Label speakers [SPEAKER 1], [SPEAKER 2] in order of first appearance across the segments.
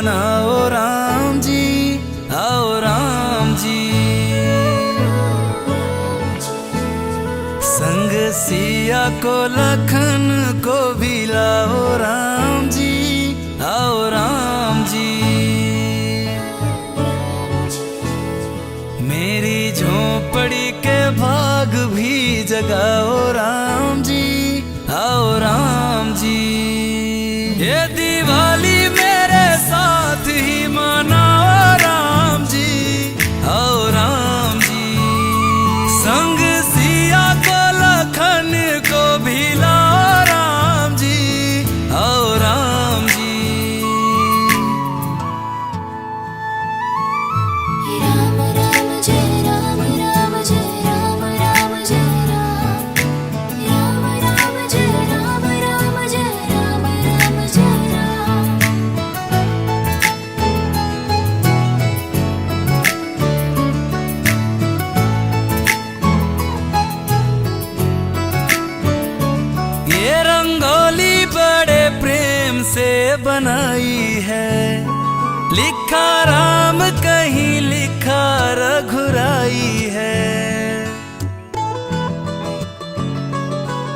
[SPEAKER 1] मनाओ राम जी, आओ राम जी। संग सिया को लखन को भी लाओ राम जी, आओ राम जी। मेरी झोपड़ी के भाग भी जगाओ राम जी, आओ राम जी। ये दिवाली मेरे साथ ही मनाओ राम जी, आओ राम जी। संग सिया को लखन को भी लाओ राम जी, आओ राम जी।
[SPEAKER 2] राम राम जय राम, राम जय राम, राम जय राम, राम राम जय राम, राम जय राम, राम जय राम।
[SPEAKER 1] ये रंगोली बड़े प्रेम से बनाई है, लिखा राम कहीं लिखा रघुराई है।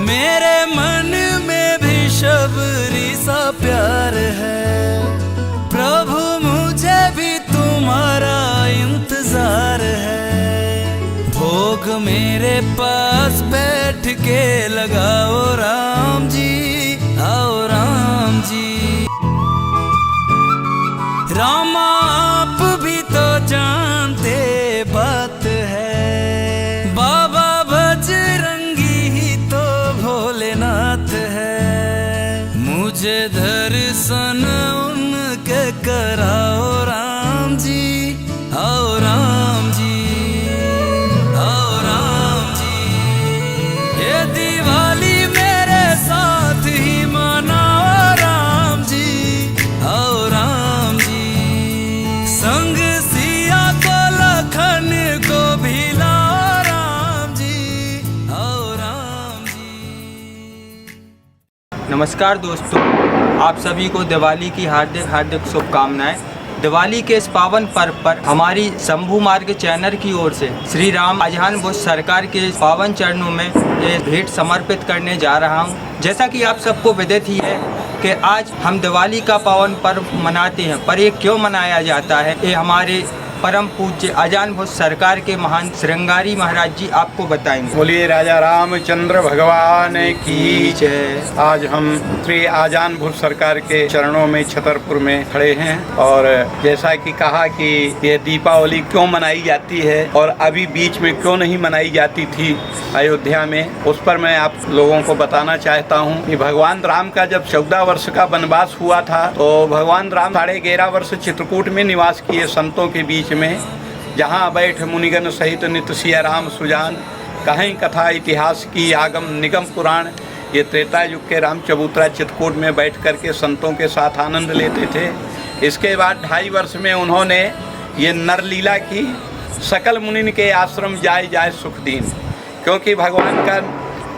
[SPEAKER 1] मेरे मन में भी शबरी सा प्यार है, प्रभु मुझे भी तुम्हारा इंतजार है। भोग मेरे पास बैठ के लगाओ राम जी, आओ राम जी। रामा आप भी तो जानते बात है, बाबा बजरंगी ही तो भोलेनाथ है। मुझे दर्शन उनके कराओ राम जी, आओ राम जी, आओ राम जी। ये दिवाली मेरे साथ ही मनाओ राम जी, आओ राम जी। संग सिया को लखन को भी लाओ राम जी, आओ राम जी।
[SPEAKER 3] नमस्कार दोस्तों, आप सभी को दिवाली की हार्दिक हार्दिक शुभकामनाएं। दिवाली के इस पावन पर्व पर हमारी शंभू मार्ग चैनल की ओर से श्री राम आजान बुश सरकार के पावन चरणों में ये भेंट समर्पित करने जा रहा हूं। जैसा कि आप सबको विदित ही है कि आज हम दिवाली का पावन पर्व मनाते हैं, पर ये क्यों मनाया जाता है ये हमारे परम पूज्य आजान बुश सरकार के महान श्रृंगारी महाराज जी आपको बताएंगे।
[SPEAKER 4] बोलिए राजा रामचंद्र भगवान की जय। आज हम श्री आजान बुश सरकार के चरणों में छतरपुर में खड़े हैं और जैसा कि कहा कि ये दीपावली क्यों मनाई जाती है और अभी बीच में क्यों नहीं मनाई जाती थी अयोध्या में, उस पर मैं आप लोगों को बताना चाहता हूँ कि भगवान राम का जब 14 वर्ष का वनवास हुआ था तो भगवान राम 11.5 वर्ष चित्रकूट में निवास किए संतों के बीच में, जहाँ बैठ मुनिगण सहित नित्य सिया राम सुजान, कहीं कथा इतिहास की आगम निगम पुराण। ये त्रेता युग के राम चबूतरा चित्रकूट में बैठ कर के संतों के साथ आनंद लेते थे। इसके बाद 2.5 वर्ष में उन्होंने ये नरलीला की, सकल मुनिन के आश्रम जाय जाय सुख दीन, क्योंकि भगवान का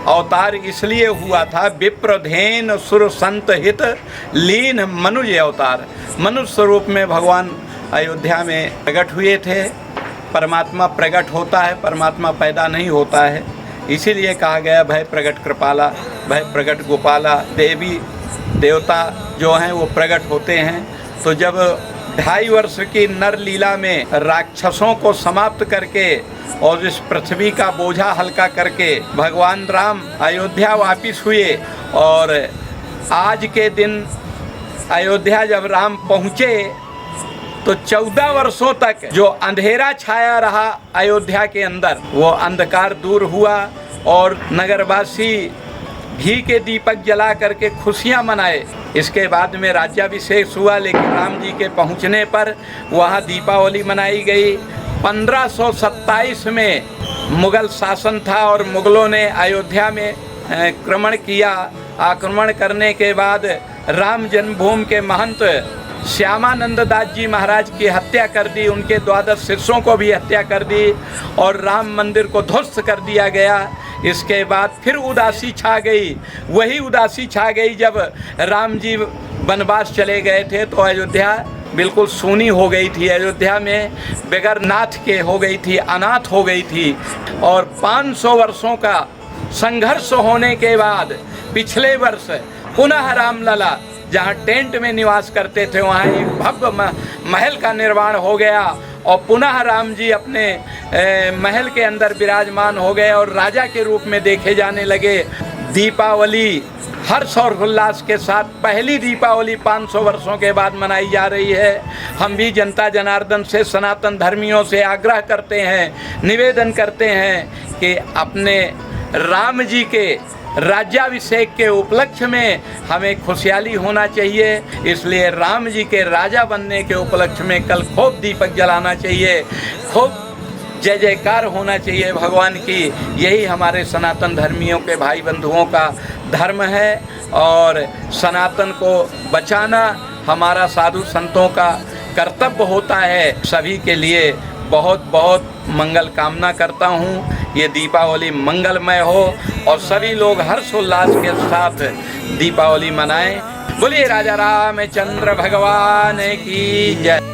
[SPEAKER 4] अवतार इसलिए हुआ था, विप्रधेन सुर संत हित लीन मनुज अवतार। मनुष्य स्वरूप में भगवान अयोध्या में प्रकट हुए थे। परमात्मा प्रकट होता है, परमात्मा पैदा नहीं होता है, इसीलिए कहा गया भय प्रकट कृपाला, भय प्रकट गोपाला। देवी देवता जो हैं वो प्रकट होते हैं। तो जब 2.5 वर्ष की नर लीला में राक्षसों को समाप्त करके और इस पृथ्वी का बोझा हल्का करके भगवान राम अयोध्या वापिस हुए, और आज के दिन अयोध्या जब राम पहुँचे तो 14 वर्षों तक जो अंधेरा छाया रहा अयोध्या के अंदर, वो अंधकार दूर हुआ और नगरवासी घी के दीपक जला करके खुशियां मनाए। इसके बाद में राज्याभिषेक हुआ, लेकिन राम जी के पहुंचने पर वहां दीपावली मनाई गई। 1527 में मुगल शासन था और मुगलों ने अयोध्या में आक्रमण किया। आक्रमण करने के बाद राम जन्मभूमि के महंत श्यामानंद दास जी महाराज की हत्या कर दी, उनके 12 शिष्यों को भी हत्या कर दी और राम मंदिर को ध्वस्त कर दिया गया। इसके बाद फिर उदासी छा गई, वही उदासी छा गई जब राम जी वनवास चले गए थे, तो अयोध्या बिल्कुल सूनी हो गई थी। अयोध्या में बगैर नाथ के हो गई थी, अनाथ हो गई थी। और 500 वर्षों का संघर्ष होने के बाद पिछले वर्ष पुनः रामलला जहाँ टेंट में निवास करते थे वहाँ एक भव्य महल का निर्माण हो गया और पुनः राम जी अपने महल के अंदर विराजमान हो गए और राजा के रूप में देखे जाने लगे। दीपावली हर्ष और उल्लास के साथ पहली दीपावली 500 वर्षों के बाद मनाई जा रही है। हम भी जनता जनार्दन से, सनातन धर्मियों से आग्रह करते हैं, निवेदन करते हैं कि अपने राम जी के राज्याभिषेक के उपलक्ष्य में हमें खुशहाली होना चाहिए। इसलिए राम जी के राजा बनने के उपलक्ष्य में कल खूब दीपक जलाना चाहिए, खूब जय जयकार होना चाहिए भगवान की। यही हमारे सनातन धर्मियों के भाई बंधुओं का धर्म है और सनातन को बचाना हमारा साधु संतों का कर्तव्य होता है। सभी के लिए बहुत बहुत मंगल कामना करता हूँ। ये दीपावली मंगलमय हो और सभी लोग हर्षोल्लास के साथ दीपावली मनाएं। बोलिए राजा रामचंद्र भगवान की जय।